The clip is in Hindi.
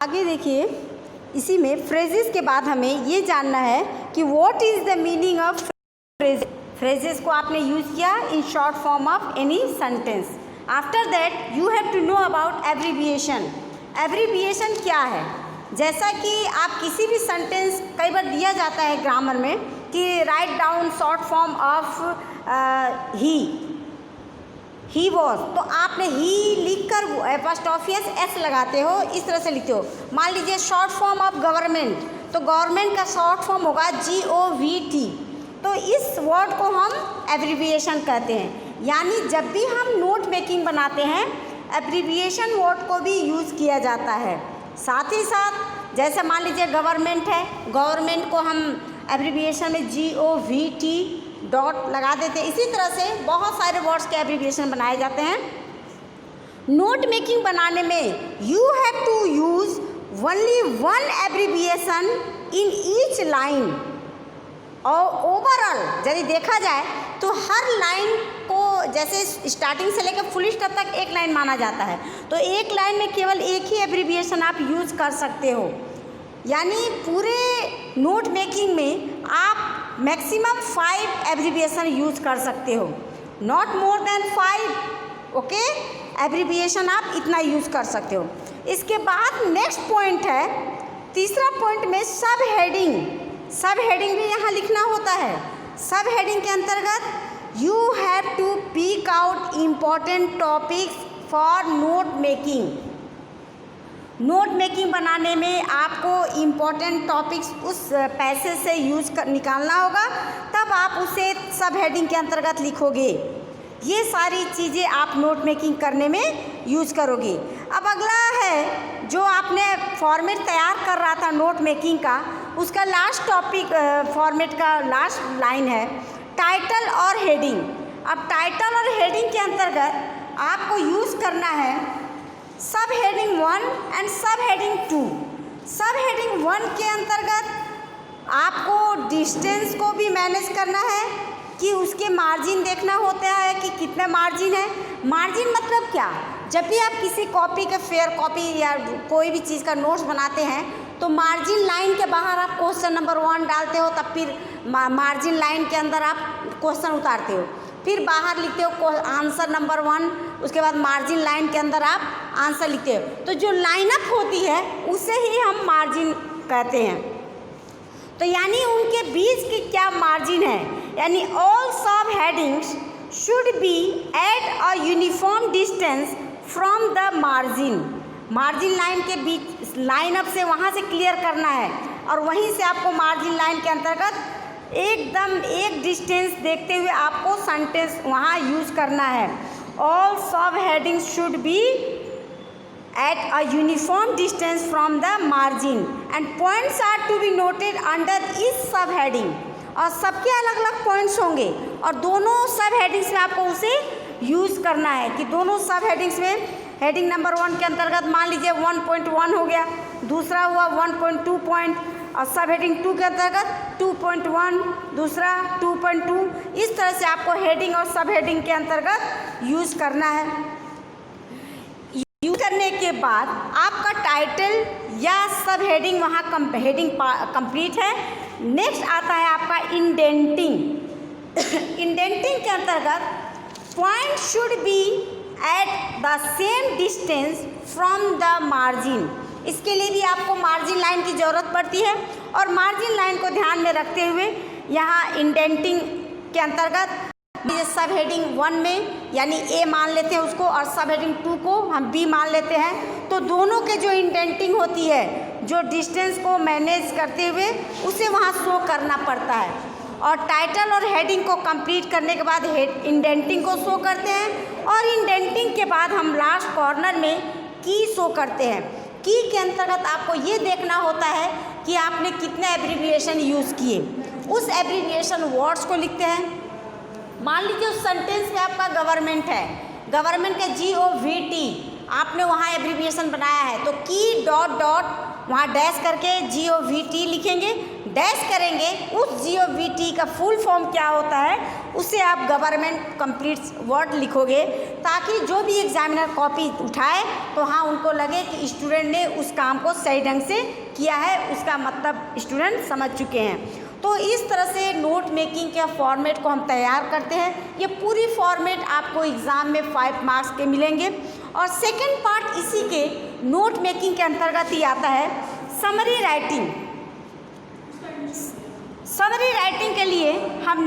आगे देखिए, इसी में फ्रेजेस के बाद हमें ये जानना है कि what is the meaning of phrase. Phrases को आपने यूज़ किया in short form of any sentence. After that you have to know about abbreviation. Abbreviation क्या है? जैसा कि आप किसी भी सेंटेंस, कई बार दिया जाता है ग्रामर में कि write down short form of he was, तो आपने ही लिखकर एपोस्ट्रोफी एस लगाते हो, इस तरह से लिखते हो। मान लीजिए शॉर्ट फॉर्म ऑफ गवर्नमेंट, तो गवर्नमेंट का शॉर्ट फॉर्म होगा GOVT, तो इस वर्ड को हम एब्रीविएशन कहते हैं। यानी जब भी हम नोट मेकिंग बनाते हैं, एब्रीविएशन वर्ड को भी यूज़ किया जाता है। साथ ही साथ जैसे मान लीजिए गवर्नमेंट है, गवर्नमेंट को हम एब्रीविएशन में GOVT डॉट लगा देते हैं। इसी तरह से बहुत सारे वर्ड्स के एब्रीविएशन बनाए जाते हैं। नोट मेकिंग बनाने में you have to use only one abbreviation in each line. और ओवरऑल यदि देखा जाए तो हर लाइन को, जैसे स्टार्टिंग से लेकर फुल स्टॉप तक एक लाइन माना जाता है, तो एक लाइन में केवल एक ही एब्रीविएशन आप यूज़ कर सकते हो। यानी पूरे नोट मेकिंग में आप मैक्सिमम 5 एब्रीविएशन यूज़ कर सकते हो, not more than 5। Okay, abbreviation आप इतना यूज़ कर सकते हो। इसके बाद नेक्स्ट पॉइंट है, तीसरा पॉइंट में सब हेडिंग। सब हेडिंग भी यहाँ लिखना होता है। सब हेडिंग के अंतर्गत you have to pick out important topics for note making. Note making बनाने में आपको इम्पॉर्टेंट टॉपिक्स उस पैसेज से निकालना होगा, तब आप उसे सब हेडिंग के अंतर्गत लिखोगे। ये सारी चीज़ें आप नोट मेकिंग करने में यूज़ करोगे। अब अगला है, जो आपने फॉर्मेट तैयार कर रहा था नोट मेकिंग का, उसका लास्ट टॉपिक, फॉर्मेट का लास्ट लाइन है टाइटल और हेडिंग। अब टाइटल और हेडिंग के अंतर्गत आपको यूज़ करना है सब हेडिंग 1 एंड सब हेडिंग 2। सब हेडिंग 1 के अंतर्गत आपको डिस्टेंस को भी मैनेज करना है कि उसके मार्जिन देखना होता है कि कितना मार्जिन है। मार्जिन मतलब क्या? जब भी आप किसी कॉपी के फेयर कॉपी या कोई भी चीज़ का नोट्स बनाते हैं, तो मार्जिन लाइन के बाहर आप क्वेश्चन नंबर 1 डालते हो, तब फिर मार्जिन लाइन के अंदर आप क्वेश्चन उतारते हो, फिर बाहर लिखते हो आंसर नंबर 1, उसके बाद मार्जिन लाइन के अंदर आप आंसर लिखते हो। तो जो लाइनअप होती है उसे ही हम मार्जिन कहते हैं। तो यानी उनके बीच की क्या मार्जिन है, यानी ऑल सब headings should be at a uniform distance from the margin. Margin line के बीच, लाइनअप से वहाँ से क्लियर करना है, और वहीं से आपको मार्जिन लाइन के अंतर्गत एकदम एक डिस्टेंस देखते हुए आपको सेंटेंस वहाँ यूज़ करना है। ऑल सब headings should be at a uniform distance from the margin and points are to be noted under each sub heading। और सबके अलग अलग पॉइंट्स होंगे, और दोनों सब हेडिंग्स में आपको उसे यूज़ करना है कि दोनों सब हेडिंग्स में, हेडिंग नंबर 1 के अंतर्गत मान लीजिए 1.1 हो गया, दूसरा हुआ 1.2 पॉइंट, और सब हेडिंग 2 के अंतर्गत 2.1, दूसरा 2.2। इस तरह से आपको हेडिंग और सब हेडिंग के अंतर्गत यूज़ करना है। यूज करने के बाद आपका टाइटल या सब हेडिंग वहाँ हेडिंग कंप्लीट है। नेक्स्ट आता है आपका इंडेंटिंग। इंडेंटिंग के अंतर्गत point should be at the same distance from the margin. इसके लिए भी आपको मार्जिन लाइन की ज़रूरत पड़ती है, और मार्जिन लाइन को ध्यान में रखते हुए यहाँ इंडेंटिंग के अंतर्गत सब हेडिंग 1 में यानी ए मान लेते हैं उसको, और सब हेडिंग 2 को हम बी मान लेते हैं। तो दोनों के जो इंडेंटिंग होती है, जो डिस्टेंस को मैनेज करते हुए उसे वहाँ शो करना पड़ता है। और टाइटल और हेडिंग को कंप्लीट करने के बाद इंडेंटिंग को शो करते हैं, और इंडेंटिंग के बाद हम लास्ट कॉर्नर में की शो करते हैं। की के अंतर्गत आपको ये देखना होता है कि आपने कितने एब्रीविएशन यूज़ किए। उस एब्रीविएशन वर्ड्स को लिखते हैं। मान लीजिए उस सेंटेंस में आपका गवर्नमेंट है, गवर्नमेंट का GOVT आपने वहाँ एब्रीविएशन बनाया है, तो की डॉट डॉट वहाँ डैश करके GOVT लिखेंगे, डैश करेंगे उस GOVT का फुल फॉर्म क्या होता है, उसे आप गवर्नमेंट कंप्लीट वर्ड लिखोगे, ताकि जो भी एग्जामिनर कॉपी उठाए तो हाँ उनको लगे कि स्टूडेंट ने उस काम को सही ढंग से किया है, उसका मतलब स्टूडेंट समझ चुके हैं। तो इस तरह से नोट मेकिंग के फॉर्मेट को हम तैयार करते हैं। ये पूरी फॉर्मेट आपको एग्ज़ाम में 5 मार्क्स के मिलेंगे। और सेकंड पार्ट इसी के नोट मेकिंग के अंतर्गत ही आता है समरी राइटिंग। समरी राइटिंग के लिए हम